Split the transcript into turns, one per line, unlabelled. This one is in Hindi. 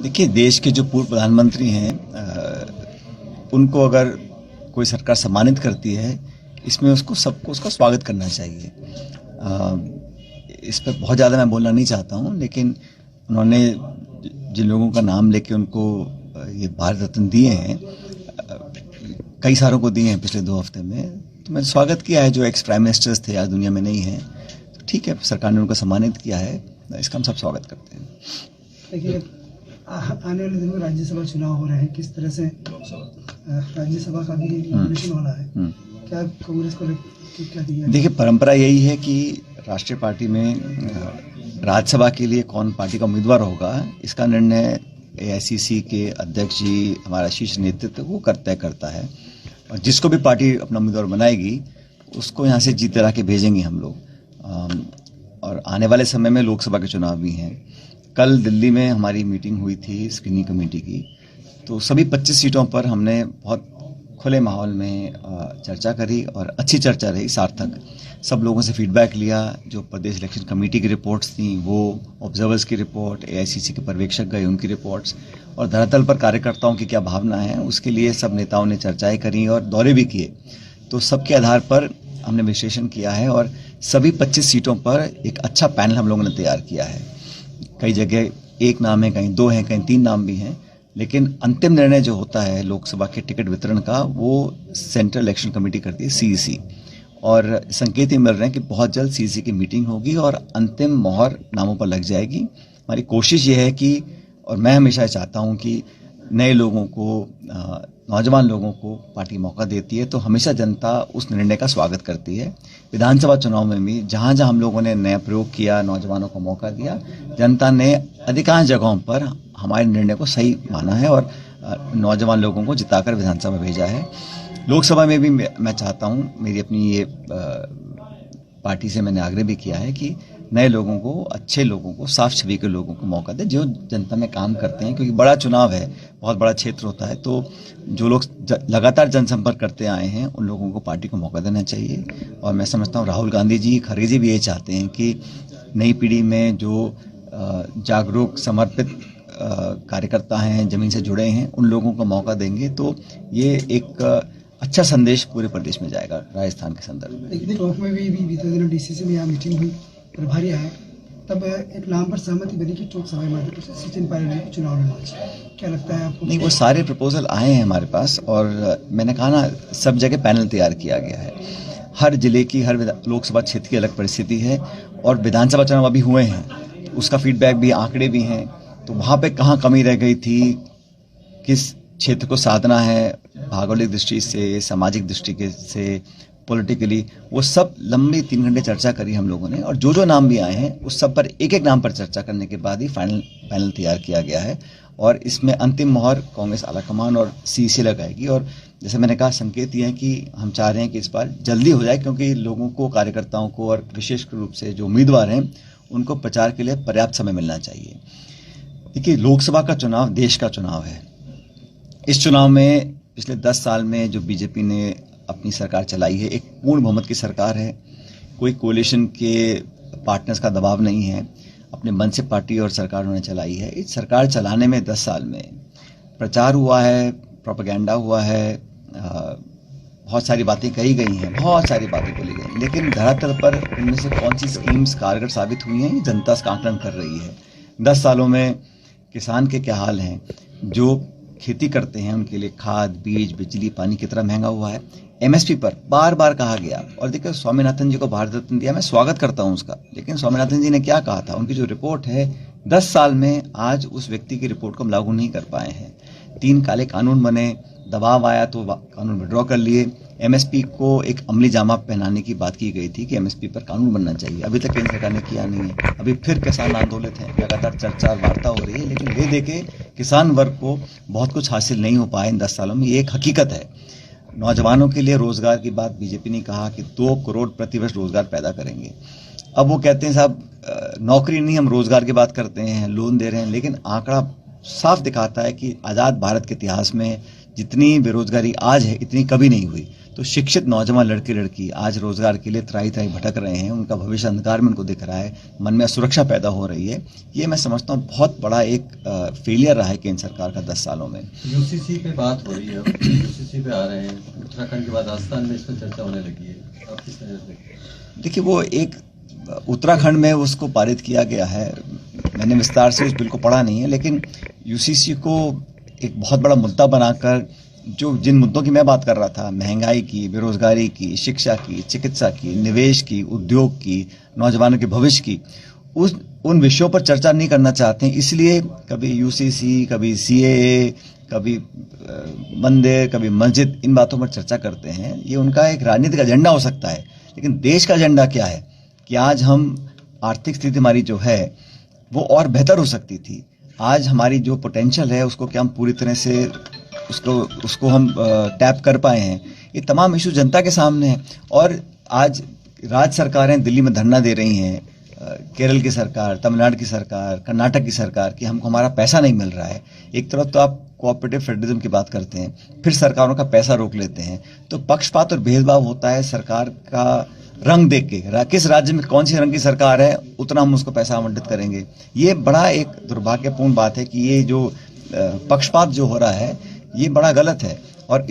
देखिए, देश के जो पूर्व प्रधानमंत्री हैं उनको अगर कोई सरकार सम्मानित करती है, इसमें सबको उसका स्वागत करना चाहिए। इस पर बहुत ज़्यादा मैं बोलना नहीं चाहता हूँ, लेकिन उन्होंने जिन लोगों का नाम लेके उनको ये भारत रत्न दिए हैं, कई सारों को दिए हैं पिछले 2 हफ्ते में, तो मैंने स्वागत किया है। जो एक्स प्राइम मिनिस्टर्स थे आज दुनिया में नहीं हैं, तो ठीक है, सरकार ने उनको सम्मानित किया है, इसका हम सब स्वागत करते हैं।
देखिए, आने वाले दिनों में राज्यसभा चुनाव हो रहे हैं, किस तरह से राज्यसभा का भी नॉमिनेशन वाला है, क्या कांग्रेस को क्या दिया?
देखिए, परंपरा यही है कि राष्ट्रीय पार्टी में राज्यसभा के लिए कौन पार्टी का उम्मीदवार होगा, इसका निर्णय AICC के अध्यक्ष जी, हमारा शीर्ष नेतृत्व वो तय करता है, और जिसको भी पार्टी अपना उम्मीदवार बनाएगी उसको यहाँ से जीत दिला के भेजेंगे हम लोग। और आने वाले समय में लोकसभा के चुनाव भी हैं। कल दिल्ली में हमारी मीटिंग हुई थी स्क्रीनिंग कमेटी की, तो सभी 25 सीटों पर हमने बहुत खुले माहौल में चर्चा करी और अच्छी चर्चा रही, सार्थक। सब लोगों से फीडबैक लिया। जो प्रदेश इलेक्शन कमेटी की रिपोर्ट्स थी, वो ऑब्जर्वर्स की रिपोर्ट, AICC के पर्यवेक्षक गए उनकी रिपोर्ट्स, और धरातल पर कार्यकर्ताओं की क्या भावना है, उसके लिए सब नेताओं ने चर्चाएं करी और दौरे भी किए। तो सबके आधार पर हमने विश्लेषण किया है और सभी 25 सीटों पर एक अच्छा पैनल हम लोगों ने तैयार किया है। कई जगह 1 नाम है, कहीं 2 हैं, कहीं 3 नाम भी हैं, लेकिन अंतिम निर्णय जो होता है लोकसभा के टिकट वितरण का, वो सेंट्रल इलेक्शन कमेटी करती है, CEC। और संकेत ये मिल रहे हैं कि बहुत जल्द CEC की मीटिंग होगी और अंतिम मोहर नामों पर लग जाएगी। हमारी कोशिश ये है कि, और मैं हमेशा चाहता हूँ कि नए लोगों को, नौजवान लोगों को पार्टी मौका देती है, तो हमेशा जनता उस निर्णय का स्वागत करती है। विधानसभा चुनाव में भी जहाँ जहाँ हम लोगों ने नया प्रयोग किया, नौजवानों को मौका दिया, जनता ने अधिकांश जगहों पर हमारे निर्णय को सही माना है और नौजवान लोगों को जिताकर विधानसभा भेजा है। लोकसभा में भी मैं चाहता हूँ, मेरी अपनी ये पार्टी से मैंने आग्रह भी किया है कि नए लोगों को, अच्छे लोगों को, साफ छवि के लोगों को मौका दे, जो जनता में काम करते हैं, क्योंकि बड़ा चुनाव है, बहुत बड़ा क्षेत्र होता है, तो जो लोग लगातार जनसंपर्क करते आए हैं उन लोगों को पार्टी को मौका देना चाहिए। और मैं समझता हूँ राहुल गांधी जी, खड़गे जी भी ये चाहते हैं कि नई पीढ़ी में जो जागरूक, समर्पित कार्यकर्ता हैं, जमीन से जुड़े हैं, उन लोगों को मौका देंगे तो ये एक अच्छा संदेश पूरे प्रदेश में जाएगा राजस्थान के संदर्भ में।
लेकिन टॉप में भी बीते दिनों DCC में यहाँ मीटिंग हुई, प्रभारी आए, तब एक नाम पर सहमति बनी कि चौक सवाई माधोपुर से सचिन पायलट को चुनाव लड़ना चाहिए। क्या लगता है आपको?
नहीं, वो सारे प्रपोजल आए हैं हमारे पास, और मैंने कहा ना, सब जगह पैनल तैयार किया गया है। हर जिले की, हर लोकसभा क्षेत्र की अलग परिस्थिति है, और विधानसभा चुनाव अभी हुए हैं, उसका फीडबैक भी, आंकड़े भी हैं, तो वहाँ पे कहाँ कमी रह गई थी, किस क्षेत्र को साधना है, भौगोलिक दृष्टि से, सामाजिक दृष्टि से, पॉलिटिकली, वो सब लंबी 3 घंटे चर्चा करी हम लोगों ने, और जो नाम भी आए हैं उस सब पर एक एक नाम पर चर्चा करने के बाद ही फाइनल पैनल तैयार किया गया है। और इसमें अंतिम मोहर कांग्रेस आलाकमान और CEC लगाएगी। और जैसे मैंने कहा, संकेत ये है कि हम चाह रहे हैं कि इस बार जल्दी हो जाए, क्योंकि लोगों को, कार्यकर्ताओं को, और विशेष रूप से जो उम्मीदवार हैं उनको प्रचार के लिए पर्याप्त समय मिलना चाहिए। देखिए, लोकसभा का चुनाव देश का चुनाव है। इस चुनाव में पिछले 10 साल में जो बीजेपी ने अपनी सरकार चलाई है, एक पूर्ण बहुमत की सरकार है, कोई कोalition के पार्टनर्स का दबाव नहीं है, अपने मन से पार्टी और सरकार उन्होंने चलाई है। इस सरकार चलाने में 10 साल में प्रचार हुआ है, प्रोपेगेंडा हुआ है, बहुत सारी बातें कही गई हैं, बहुत सारी बातें बोली गई, लेकिन धरातल पर इनमें से कौन सी स्कीम्स कारगर साबित हुई हैं, जनता इसका आकलन कर रही है। 10 सालों में किसान के क्या हाल हैं, जो खेती करते हैं उनके लिए खाद, बीज, बिजली, पानी कितना महंगा हुआ है। MSP पर बार बार कहा गया, और देखिए, स्वामीनाथन जी को भारत रत्न दिया, मैं स्वागत करता हूं उसका, लेकिन स्वामीनाथन जी ने क्या कहा था, उनकी जो रिपोर्ट है, 10 साल में आज उस व्यक्ति की रिपोर्ट को हम लागू नहीं कर पाए हैं। 3 काले कानून बने, दबाव आया तो कानून विड्रॉ कर लिए। MSP को एक अमली जामा पहनाने की बात की गई थी कि MSP पर कानून बनना चाहिए, अभी तक केंद्र सरकार ने किया नहीं है। अभी फिर किसान आंदोलित हैं, लगातार चर्चा और वार्ता हो रही है, लेकिन ले देके किसान वर्ग को बहुत कुछ हासिल नहीं हो पाया इन 10 सालों में, ये एक हकीकत है। नौजवानों के लिए रोजगार की बात बीजेपी ने कहा कि 2 करोड़ प्रतिवर्ष रोजगार पैदा करेंगे। अब वो कहते हैं साहब नौकरी नहीं, हम रोजगार की बात करते हैं, लोन दे रहे हैं, लेकिन आंकड़ा साफ दिखाता है कि आज़ाद भारत के इतिहास में जितनी बेरोजगारी आज है इतनी कभी नहीं हुई। तो तो शिक्षित नौजवान लड़के लड़की आज रोजगार के लिए त्राही त्राही भटक रहे हैं, उनका भविष्य अंधकार में उनको दिख रहा है, मन में असुरक्षा पैदा हो रही है। ये मैं समझता हूँ बहुत बड़ा एक फेलियर रहा है केंद्र सरकार का 10 सालों में।
यूसीसी पे बात हो रही है, यूसीसी पे आ रहे हैं, उत्तराखंड के बाद राजस्थान में इस पर चर्चा होने लगी है, आप किस तरह से?
देखिए, वो एक उत्तराखंड में उसको पारित किया गया है, मैंने विस्तार से उस बिल को पढ़ा नहीं है, लेकिन यूसीसी को एक बहुत बड़ा मुद्दा बनाकर जिन मुद्दों की मैं बात कर रहा था, महंगाई की, बेरोजगारी की, शिक्षा की, चिकित्सा की, निवेश की, उद्योग की, नौजवानों के भविष्य की, उन विषयों पर चर्चा नहीं करना चाहते हैं। इसलिए कभी यूसीसी, कभी सीएए, कभी मंदिर, कभी मस्जिद, इन बातों पर चर्चा करते हैं। ये उनका एक राजनीतिक एजेंडा हो सकता है, लेकिन देश का एजेंडा क्या है कि आज हम आर्थिक स्थिति हमारी जो है वो और बेहतर हो सकती थी। आज हमारी जो पोटेंशियल है उसको क्या हम पूरी तरह से उसको हम टैप कर पाए हैं। ये तमाम इशू जनता के सामने है। और आज राज्य सरकारें दिल्ली में धरना दे रही हैं, केरल की सरकार, तमिलनाडु की सरकार, कर्नाटक की सरकार, कि हमको हमारा पैसा नहीं मिल रहा है। एक तरफ तो आप कोऑपरेटिव फेडरलिज्म की बात करते हैं, फिर सरकारों का पैसा रोक लेते हैं, तो पक्षपात और भेदभाव होता है। सरकार का रंग देख के, किस राज्य में कौन सी रंग की सरकार है उतना हम उसको पैसा आवंटित करेंगे। ये बड़ा एक दुर्भाग्यपूर्ण बात है कि ये जो पक्षपात जो हो रहा है ये बड़ा गलत है। और